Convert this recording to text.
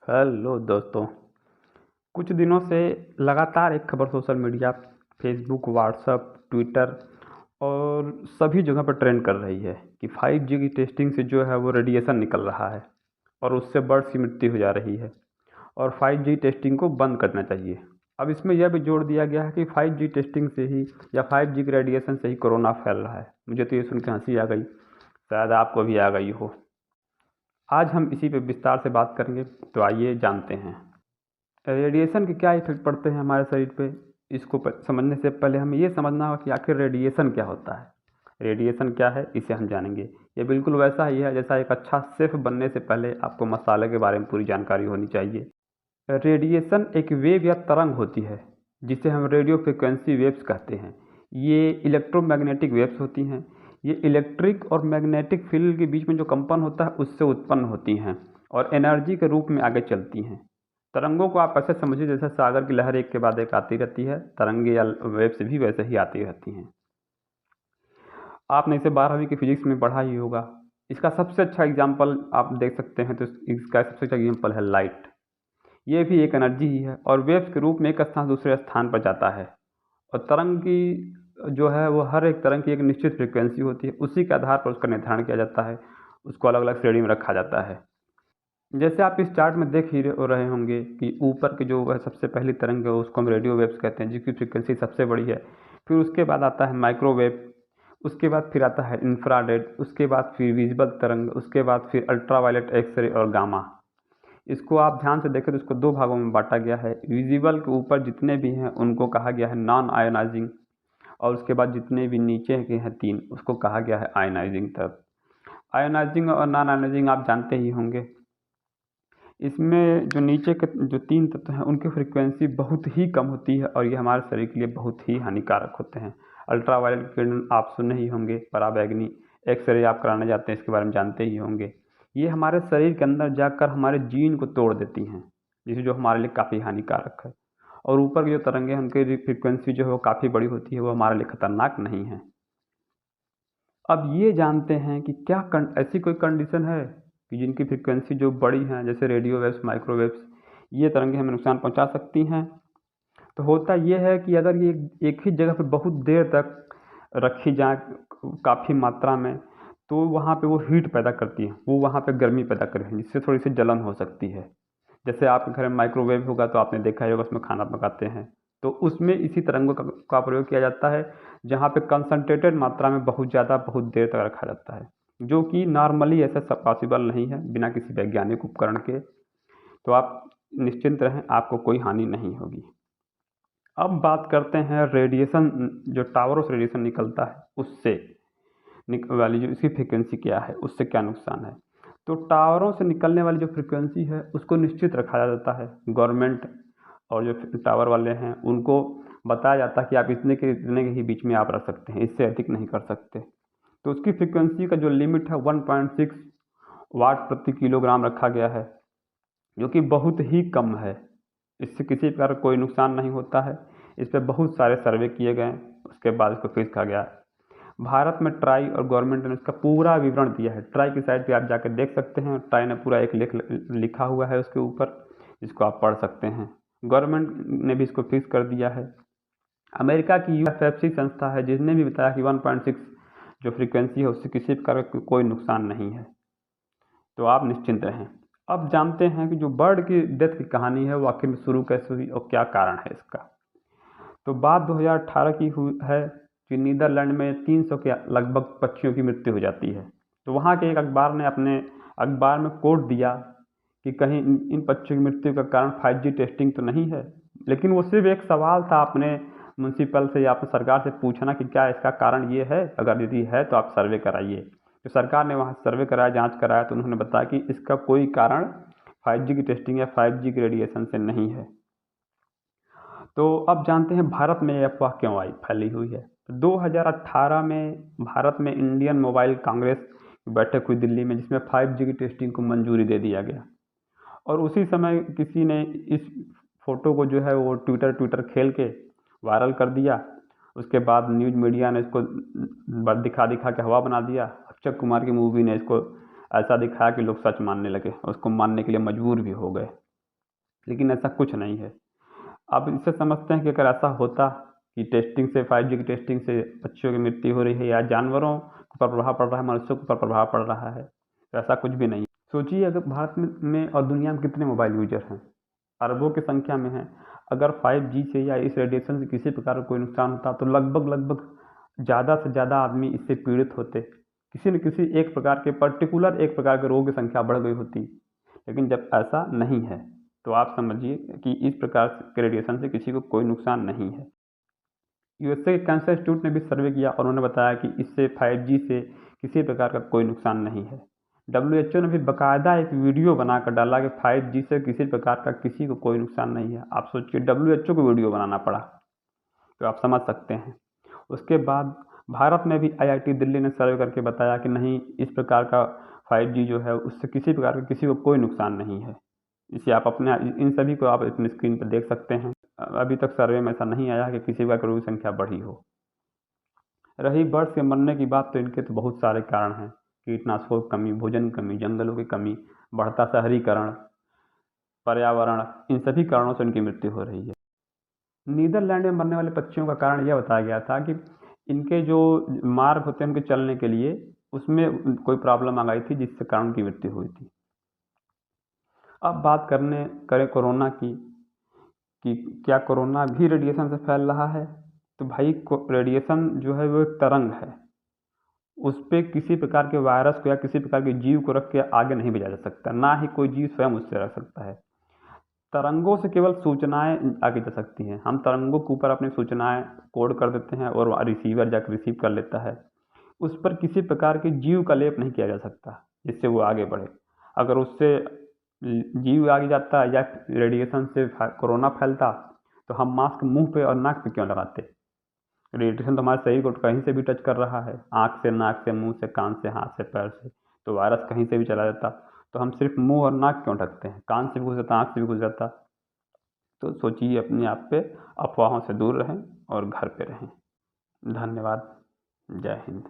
Hello दोस्तों। कुछ दिनों से लगातार एक खबर social media, Facebook, WhatsApp, Twitter और सभी जगह पर ट्रेंड कर रही है कि 5G की टेस्टिंग से जो है वो रेडिएशन निकल रहा है और उससे बर्ड्स की मृत्यु हो जा रही है और 5G टेस्टिंग को बंद करना चाहिए। अब इसमें यह भी जोड़ दिया गया है कि 5G टेस्टिंग से ही या 5G के रेडिएशन से ही कोरोना फैल रहा है। मुझे तो ये सुन के हंसी आ गई, शायद आपको भी आ गई हो। आज हम इसी पे विस्तार से बात करेंगे, तो आइए जानते हैं रेडिएशन के क्या इफेक्ट पड़ते हैं हमारे शरीर पे। इसको समझने से पहले हमें ये समझना होगा कि आखिर रेडिएशन क्या होता है। रेडिएशन क्या है, इसे हम जानेंगे। ये बिल्कुल वैसा ही है जैसा एक अच्छा शेफ बनने से पहले आपको मसाले के बारे में पूरी जानकारी होनी चाहिए। रेडिएशन एक वेव या तरंग होती है जिसे हम रेडियो फ्रिक्वेंसी वेव्स कहते हैं। ये इलेक्ट्रोमैग्नेटिक वेव्स होती हैं। ये इलेक्ट्रिक और मैग्नेटिक फील्ड के बीच में जो कंपन होता है उससे उत्पन्न होती हैं और एनर्जी के रूप में आगे चलती हैं। तरंगों को आप ऐसे समझिए जैसे सागर की लहर एक के बाद एक आती रहती है, तरंगे या वेव्स भी वैसे ही आती रहती हैं। आपने इसे 12वीं की फिजिक्स में पढ़ा ही होगा। इसका सबसे अच्छा एग्जाम्पल आप देख सकते हैं, तो इसका सबसे अच्छा एग्जाम्पल है लाइट। ये भी एक एनर्जी ही है और वेव्स के रूप में एक स्थान से दूसरे स्थान पर जाता है। और तरंग की जो है वो हर एक तरंग की एक निश्चित फ्रिक्वेंसी होती है, उसी के आधार पर उसका निर्धारण किया जाता है, उसको अलग अलग श्रेणी में रखा जाता है। जैसे आप इस चार्ट में देख ही रहे होंगे कि ऊपर की जो वह सबसे पहली तरंग है उसको हम रेडियो वेव्स कहते हैं, जिसकी फ्रिक्वेंसी सबसे बड़ी है। फिर उसके बाद आता है माइक्रोवेव, उसके बाद फिर आता है इंफ्रारेड, उसके बाद फिर विजिबल तरंग, उसके बाद फिर अल्ट्रावायलेट, एक्सरे और गामा। इसको आप ध्यान से देखें तो इसको दो भागों में बांटा गया है। विजिबल के ऊपर जितने भी हैं उनको कहा गया है नॉन आयोनाइजिंग, और उसके बाद जितने भी नीचे के हैं तीन, उसको कहा गया है आयोनाइजिंग तरफ। आयोनाइजिंग और नॉन आयोनाइजिंग आप जानते ही होंगे। इसमें जो नीचे के जो तीन तत्व हैं उनकी फ्रिक्वेंसी बहुत ही कम होती है और ये हमारे शरीर के लिए बहुत ही हानिकारक होते हैं। अल्ट्रावायलेट किरण आप सुने ही होंगे, पराबैंगनी, एक्सरे आप कराने जाते हैं, इसके बारे में जानते ही होंगे। ये हमारे शरीर के अंदर जाकर हमारे जीन को तोड़ देती हैं, जिसे जो हमारे लिए काफ़ी हानिकारक है। और ऊपर की जो तरंगे हैं उनकी फ्रिक्वेंसी जो है वो काफ़ी बड़ी होती है, वो हमारे लिए खतरनाक नहीं है। अब ये जानते हैं कि क्या ऐसी कोई कंडीशन है कि जिनकी फ्रिक्वेंसी जो बड़ी हैं, जैसे रेडियो वेव्स, माइक्रोवेव्स, ये तरंगें हमें नुकसान पहुंचा सकती हैं। तो होता ये है कि अगर ये एक ही जगह पे बहुत देर तक रखी जाए काफ़ी मात्रा में, तो वहाँ पे वो हीट पैदा करती है, वो वहाँ पे गर्मी पैदा करेगी, जिससे थोड़ी सी जलन हो सकती है। जैसे आपके घर में माइक्रोवेव होगा तो आपने देखा ही होगा, उसमें खाना पकाते हैं तो उसमें इसी तरंगों का प्रयोग किया जाता है, जहाँ पे कंसनट्रेटेड मात्रा में बहुत ज़्यादा बहुत देर तक रखा जाता है, जो कि नॉर्मली ऐसा सब पॉसिबल नहीं है बिना किसी वैज्ञानिक उपकरण के। तो आप निश्चिंत रहें, आपको कोई हानि नहीं होगी। अब बात करते हैं रेडिएशन, जो टावरों से रेडिएशन निकलता है उससे वाली जो इसकी फ्रिक्वेंसी क्या है, उससे क्या नुकसान है। तो टावरों से निकलने वाली जो फ्रिक्वेंसी है उसको निश्चित रखा जाता है। गवर्नमेंट और जो टावर वाले हैं उनको बताया जाता है कि आप इतने के ही बीच में आप रख सकते हैं, इससे अधिक नहीं कर सकते। तो उसकी फ्रिक्वेंसी का जो लिमिट है 1.6 वाट प्रति किलोग्राम रखा गया है, जो कि बहुत ही कम है। इससे किसी प्रकार कोई नुकसान नहीं होता है। इस पर बहुत सारे सर्वे किए गए, उसके बाद इसको फिक्स किया गया। भारत में ट्राई और गवर्नमेंट ने इसका पूरा विवरण दिया है। ट्राई की साइट पे आप जाकर देख सकते हैं, ट्राई ने पूरा एक लेख लिखा हुआ है उसके ऊपर, जिसको आप पढ़ सकते हैं। गवर्नमेंट ने भी इसको फिक्स कर दिया है। अमेरिका की यूएफएफसी संस्था है जिसने भी बताया कि 1.6 जो फ्रीक्वेंसी है उससे किसी प्रकार का कोई नुकसान नहीं है, तो आप निश्चिंत रहें। अब जानते हैं कि जो बर्ड की डेथ की कहानी है वो आखिर में शुरू कैसे हुई और क्या कारण है इसका। तो बात 2018 की हुई है कि नीदरलैंड में 300 के लगभग पक्षियों की मृत्यु हो जाती है। तो वहाँ के एक अखबार ने अपने अखबार में कोट दिया कि कहीं इन पक्षियों की मृत्यु का कारण 5G टेस्टिंग तो नहीं है, लेकिन वो सिर्फ एक सवाल था अपने म्यूनसिपल से या अपने सरकार से पूछना कि क्या इसका कारण ये है, अगर यदि है तो आप सर्वे कराइए। तो सरकार ने वहाँ सर्वे कराया, जांच कराया, तो उन्होंने बताया कि इसका कोई कारण 5G की टेस्टिंग या 5G के रेडिएशन से नहीं है। तो अब जानते हैं भारत में ये अफवाह क्यों आई फैली हुई है। 2018 में भारत में इंडियन मोबाइल कांग्रेस की बैठक हुई दिल्ली में, जिसमें 5G की टेस्टिंग को मंजूरी दे दिया गया। और उसी समय किसी ने इस फोटो को जो है वो ट्विटर खेल के वायरल कर दिया। उसके बाद न्यूज़ मीडिया ने इसको दिखा दिखा के हवा बना दिया। अक्षय कुमार की मूवी ने इसको ऐसा दिखाया कि लोग सच मानने लगे, उसको मानने के लिए मजबूर भी हो गए। लेकिन ऐसा कुछ नहीं है। आप इससे समझते हैं कि अगर ऐसा होता कि टेस्टिंग से 5G की टेस्टिंग से बच्चों की मृत्यु हो रही है या जानवरों पर प्रभाव पड़ रहा है, मनुष्यों पर प्रभाव पड़ रहा है, तो ऐसा कुछ भी नहीं। सोचिए अगर भारत में और दुनिया में कितने मोबाइल यूजर हैं, अरबों की संख्या में हैं। अगर 5G से या इस रेडिएशन से किसी प्रकार का कोई नुकसान होता तो लगभग ज़्यादा से ज़्यादा आदमी इससे पीड़ित होते, किसी न किसी एक प्रकार के पर्टिकुलर एक प्रकार के रोग की संख्या बढ़ गई होती। लेकिन जब ऐसा नहीं है तो आप समझिए कि इस प्रकार के रेडिएशन से किसी को कोई नुकसान नहीं है। यूएसए के कैंसर इंस्टीट्यूट ने भी सर्वे किया और उन्होंने बताया कि इससे 5G से किसी प्रकार का कोई नुकसान नहीं है। WHO ने भी बाकायदा एक वीडियो बनाकर डाला कि 5G से किसी प्रकार का किसी को कोई नुकसान नहीं है। आप सोचिए WHO को वीडियो बनाना पड़ा, तो आप समझ सकते हैं। उसके बाद भारत में भी IIT दिल्ली ने सर्वे करके बताया कि नहीं, इस प्रकार का 5G जो है उससे किसी प्रकार का किसी को कोई नुकसान नहीं है। इसे आप अपने इन सभी को आप अपनी स्क्रीन पर देख सकते हैं। अभी तक सर्वे में ऐसा नहीं आया कि किसी प्रकार की रोगी संख्या बढ़ी हो। रही बर्ड्स के मरने की बात, तो इनके तो बहुत सारे कारण हैं। कीटनाशकों की कमी, भोजन की कमी, जंगलों की कमी, बढ़ता शहरीकरण, पर्यावरण, इन सभी कारणों से उनकी मृत्यु हो रही है। नीदरलैंड में मरने वाले पक्षियों का कारण यह बताया गया था कि इनके जो मार्ग होते हैं उनके चलने के लिए, उसमें कोई प्रॉब्लम आ गई थी जिससे कारण उनकी मृत्यु हुई थी। अब बात करें कोरोना की, कि क्या कोरोना भी रेडिएशन से फैल रहा है? तो भाई रेडिएशन जो है वो एक तरंग है, उस पर किसी प्रकार के वायरस को या किसी प्रकार के जीव को रख के आगे नहीं भेजा जा सकता, ना ही कोई जीव स्वयं उससे रख सकता है। तरंगों से केवल सूचनाएं आगे जा सकती हैं। हम तरंगों के ऊपर अपनी सूचनाएं कोड कर देते हैं और रिसीवर जाकर रिसीव कर लेता है। उस पर किसी प्रकार के जीव का लेप नहीं किया जा सकता जिससे वो आगे बढ़े। अगर उससे जीव आगे जाता या रेडिएशन से कोरोना फैलता तो हम मास्क मुंह पे और नाक पे क्यों लगाते? रेडिएशन तो हमारे शरीर को कहीं से भी टच कर रहा है, आँख से, नाक से, मुंह से, कान से, हाथ से, पैर से, तो वायरस कहीं से भी चला जाता। तो हम सिर्फ मुंह और नाक क्यों ढकते हैं? कान से भी घुस जाता, आँख से भी घुस जाता। तो सोचिए अपने आप पे, अफवाहों से दूर रहें और घर पे रहें। धन्यवाद। जय हिंद।